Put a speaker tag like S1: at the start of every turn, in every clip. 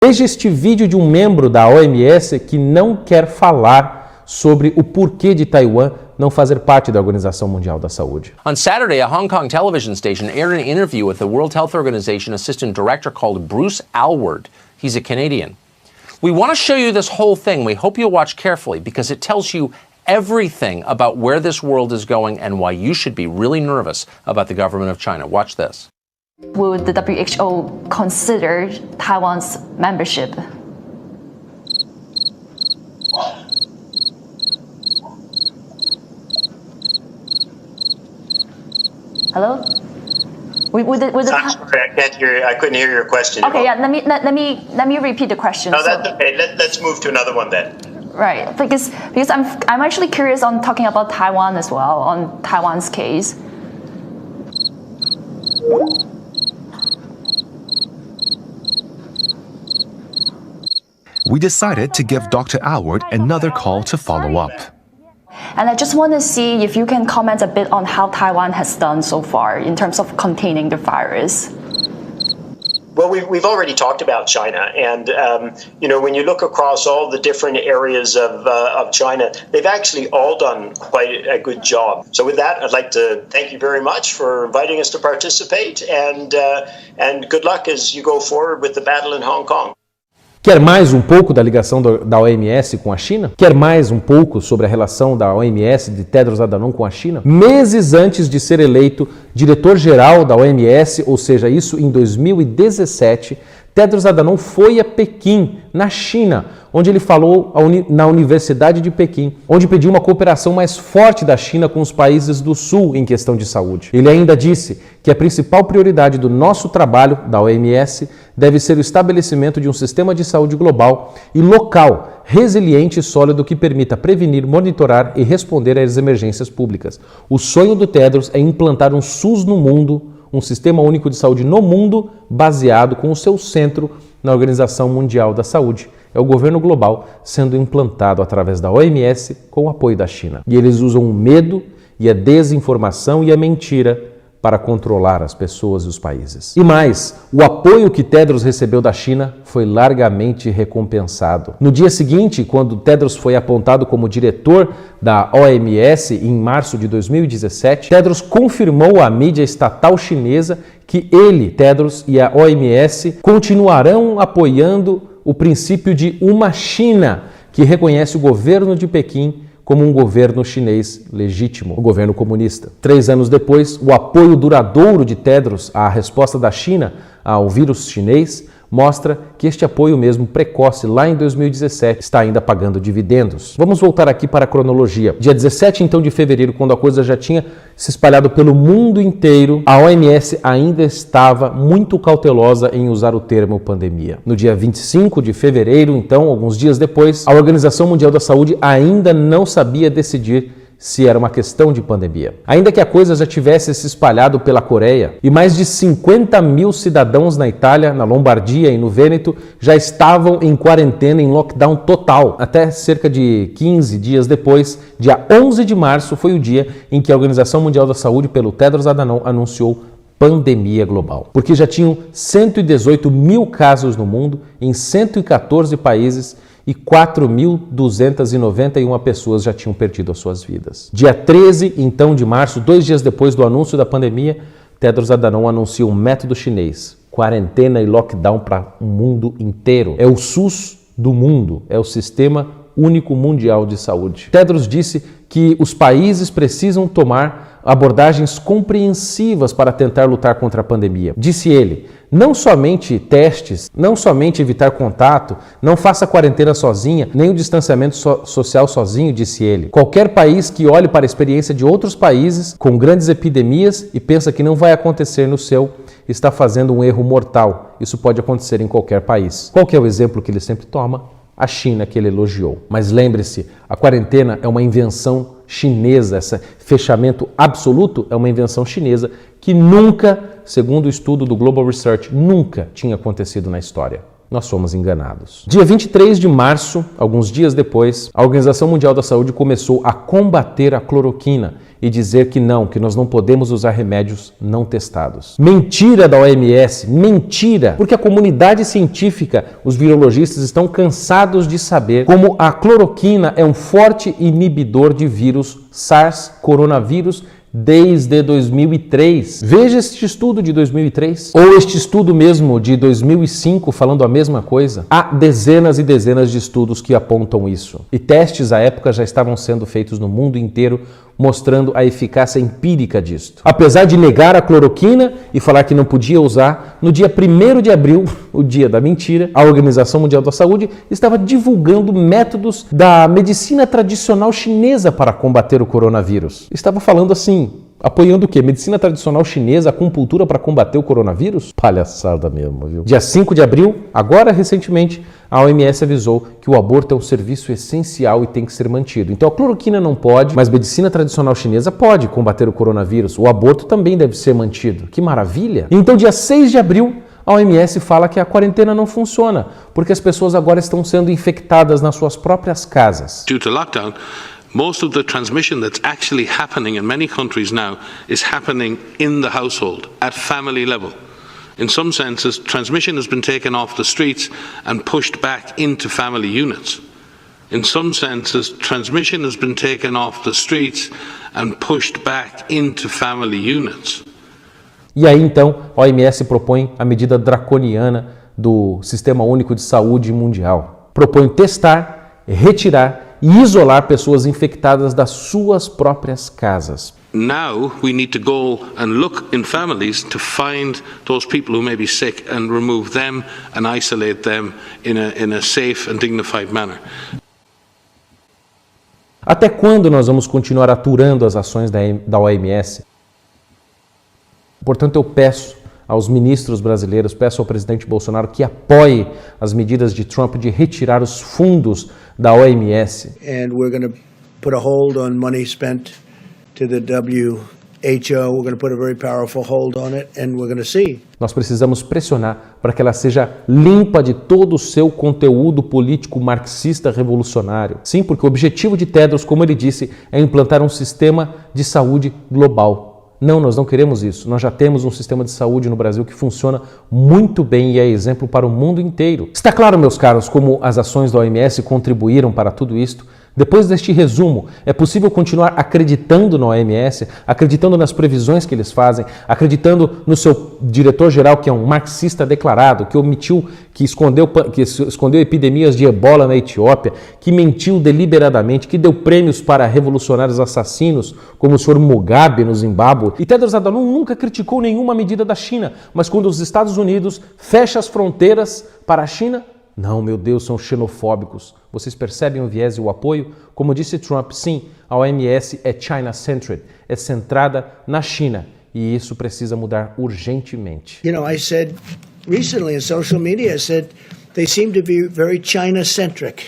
S1: Veja este vídeo de um membro da OMS que não quer falar sobre o porquê de Taiwan não fazer parte da Organização Mundial da Saúde.
S2: On Saturday, a Hong Kong television station aired an interview with the World Health Organization assistant director called Bruce Aylward. He's a Canadian. We want to show you this whole thing. We hope you'll watch carefully because it tells you everything about where this world is going and why you should be really nervous about the government of China. Watch this.
S3: Will the WHO consider Taiwan's membership? Hello?
S4: I'm sorry, I can't hear you. I couldn't hear your question.
S3: Okay, yeah. Let me repeat the question.
S4: No, that's okay. Let's move to another one then.
S3: Right, because I'm actually curious on talking about Taiwan as well, on Taiwan's case.
S5: We decided to give Dr. Aylward another call to follow up.
S3: And I just want to see if you can comment a bit on how Taiwan has done so far in terms of containing the virus.
S4: Well, we've already talked about China, and when you look across all the different areas of China, they've actually all done quite a good job. So with that, I'd like to thank you very much for inviting us to participate, and good luck as you go forward with the battle in Hong Kong.
S1: Quer mais um pouco da ligação da OMS com a China? Quer mais um pouco sobre a relação da OMS de Tedros Adhanom com a China? Meses antes de ser eleito diretor-geral da OMS, ou seja, isso em 2017, Tedros Adhanom foi a Pequim, na China, onde ele falou na Universidade de Pequim, onde pediu uma cooperação mais forte da China com os países do Sul em questão de saúde. Ele ainda disse que a principal prioridade do nosso trabalho, da OMS, deve ser o estabelecimento de um sistema de saúde global e local, resiliente e sólido que permita prevenir, monitorar e responder às emergências públicas. O sonho do Tedros é implantar um SUS no mundo, um sistema único de saúde no mundo, baseado com o seu centro na Organização Mundial da Saúde. É o governo global sendo implantado através da OMS com o apoio da China. E eles usam o medo e a desinformação e a mentira para controlar as pessoas e os países. E mais, o apoio que Tedros recebeu da China foi largamente recompensado. No dia seguinte, quando Tedros foi apontado como diretor da OMS em março de 2017, Tedros confirmou à mídia estatal chinesa que ele, Tedros, e a OMS continuarão apoiando o princípio de uma China que reconhece o governo de Pequim como um governo chinês legítimo, o governo comunista. 3 anos depois, o apoio duradouro de Tedros à resposta da China ao vírus chinês mostra que este apoio mesmo precoce lá em 2017 está ainda pagando dividendos. Vamos voltar aqui para a cronologia. Dia 17 então de fevereiro, quando a coisa já tinha se espalhado pelo mundo inteiro, a OMS ainda estava muito cautelosa em usar o termo pandemia. No dia 25 de fevereiro, então, alguns dias depois, a Organização Mundial da Saúde ainda não sabia decidir se era uma questão de pandemia. Ainda que a coisa já tivesse se espalhado pela Coreia e mais de 50 mil cidadãos na Itália, na Lombardia e no Vêneto já estavam em quarentena, em lockdown total. Até cerca de 15 dias depois, dia 11 de março, foi o dia em que a Organização Mundial da Saúde, pelo Tedros Adhanom, anunciou pandemia global. Porque já tinham 118 mil casos no mundo, em 114 países, e 4.291 pessoas já tinham perdido as suas vidas. Dia 13, então, de março, 2 dias depois do anúncio da pandemia, Tedros Adhanom anunciou um método chinês, quarentena e lockdown para o mundo inteiro. É o SUS do mundo, é o Sistema Único Mundial de Saúde. Tedros disse que os países precisam tomar abordagens compreensivas para tentar lutar contra a pandemia. Disse ele, não somente testes, não somente evitar contato, não faça quarentena sozinha, nem o distanciamento social sozinho, disse ele. Qualquer país que olhe para a experiência de outros países com grandes epidemias e pensa que não vai acontecer no seu, está fazendo um erro mortal. Isso pode acontecer em qualquer país. Qual que é o exemplo que ele sempre toma? A China, que ele elogiou. Mas lembre-se, a quarentena é uma invenção chinesa, esse fechamento absoluto é uma invenção chinesa que nunca, segundo o estudo do Global Research, nunca tinha acontecido na história. nós fomos enganados. Dia 23 de março, alguns dias depois, a Organização Mundial da Saúde começou a combater a cloroquina e dizer que nós não podemos usar remédios não testados. Mentira da OMS, mentira! Porque a comunidade científica, os virologistas estão cansados de saber como a cloroquina é um forte inibidor de vírus SARS, coronavírus, desde 2003. Veja este estudo de 2003, ou este estudo mesmo de 2005 falando a mesma coisa. Há dezenas e dezenas de estudos que apontam isso. E testes à época já estavam sendo feitos no mundo inteiro, mostrando a eficácia empírica disto. Apesar de negar a cloroquina e falar que não podia usar, no dia 1º de abril, o dia da mentira, a Organização Mundial da Saúde estava divulgando métodos da medicina tradicional chinesa para combater o coronavírus. Estava falando assim, apoiando o quê? Medicina tradicional chinesa, acupuntura para combater o coronavírus? Palhaçada mesmo, viu? Dia 5 de abril, agora recentemente, a OMS avisou que o aborto é um serviço essencial e tem que ser mantido. Então a cloroquina não pode, mas medicina tradicional chinesa pode combater o coronavírus. O aborto também deve ser mantido. Que maravilha! Então dia 6 de abril, a OMS fala que a quarentena não funciona, porque as pessoas agora estão sendo infectadas nas suas próprias casas.
S6: Due to lockdown, most of the transmission that's actually happening in many countries now is happening in the household, at family level. In some senses, transmission has been taken off the streets and pushed back into family units. In some senses, transmission has been taken off the streets and pushed back into family units.
S1: E aí então a OMS propõe a medida draconiana do Sistema Único de Saúde Mundial. Propõe testar, retirar e isolar pessoas infectadas das suas próprias casas.
S6: Now we need to go and look in families to find those people who may be sick and remove them and isolate them in a safe and dignified manner.
S1: Até quando nós vamos continuar aturando as ações da OMS? Portanto, eu peço aos ministros brasileiros, peço ao presidente Bolsonaro que apoie as medidas de Trump de retirar os fundos da OMS.
S7: And we're going to put a hold on money spent to the WHO. We're going to put a very powerful hold on it and we're going to see.
S1: Nós precisamos pressionar para que ela seja limpa de todo o seu conteúdo político marxista revolucionário. Sim, porque o objetivo de Tedros, como ele disse, é implantar um sistema de saúde global. Não, nós não queremos isso. Nós já temos um sistema de saúde no Brasil que funciona muito bem e é exemplo para o mundo inteiro. Está claro, meus caros, como as ações da OMS contribuíram para tudo isto? Depois deste resumo, é possível continuar acreditando na OMS, acreditando nas previsões que eles fazem, acreditando no seu diretor-geral, que é um marxista declarado, que escondeu epidemias de ebola na Etiópia, que mentiu deliberadamente, que deu prêmios para revolucionários assassinos, como o senhor Mugabe no Zimbábue. E Tedros Adhanom nunca criticou nenhuma medida da China, mas quando os Estados Unidos fecham as fronteiras para a China, não, meu Deus, são xenofóbicos. Vocês percebem o viés e o apoio? Como disse Trump, sim, a OMS é China-centered, é centrada na China. E isso precisa mudar urgentemente.
S7: You know, I said recently in social media, I said they seem to be very China-centric.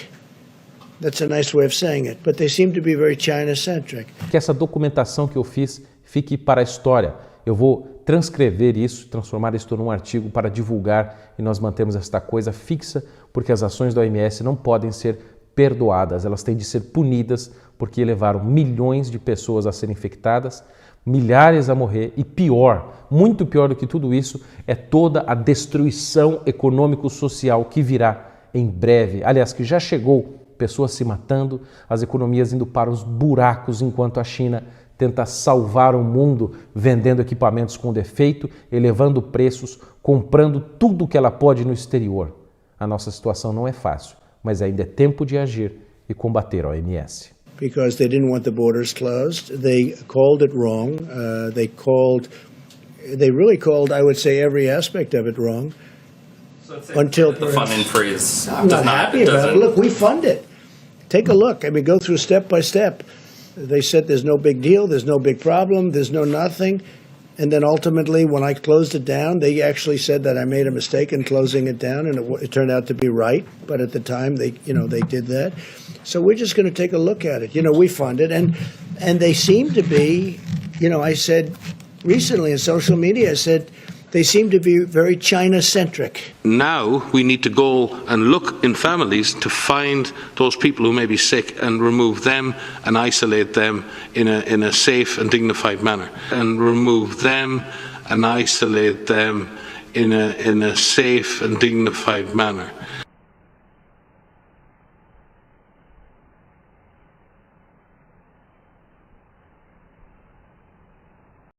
S7: That's a nice way of saying it, but they seem to be very China-centric.
S1: Que essa documentação que eu fiz fique para a história. Eu vou transcrever isso, transformar isso num artigo para divulgar e nós mantemos esta coisa fixa, porque as ações da OMS não podem ser perdoadas, elas têm de ser punidas porque levaram milhões de pessoas a serem infectadas, milhares a morrer e pior, muito pior do que tudo isso, é toda a destruição econômico-social que virá em breve, aliás, que já chegou, pessoas se matando, as economias indo para os buracos enquanto a China tenta salvar o mundo vendendo equipamentos com defeito, elevando preços, comprando tudo que ela pode no exterior. A nossa situação não é fácil, mas ainda é tempo de agir e combater a OMS.
S7: Because they didn't want the borders closed, they called it wrong. They really called, I would say, every aspect of it wrong.
S8: So
S7: until
S8: the funding freeze.
S7: I'm not happy about it. Look, we fund it. Take a look. I mean, go through step by step. They said there's no big deal, there's no big problem, there's no nothing. And then ultimately, when I closed it down, they actually said that I made a mistake in closing it down, and it turned out to be right. But at the time, they did that. So we're just going to take a look at it. We fund it, and they seem to be, I said recently in social media, I said They seem to be very China-centric.
S6: Now we need to go and look in families to find those people who may be sick and remove them and isolate them in a safe and dignified manner. And remove them and isolate them in a safe and dignified manner.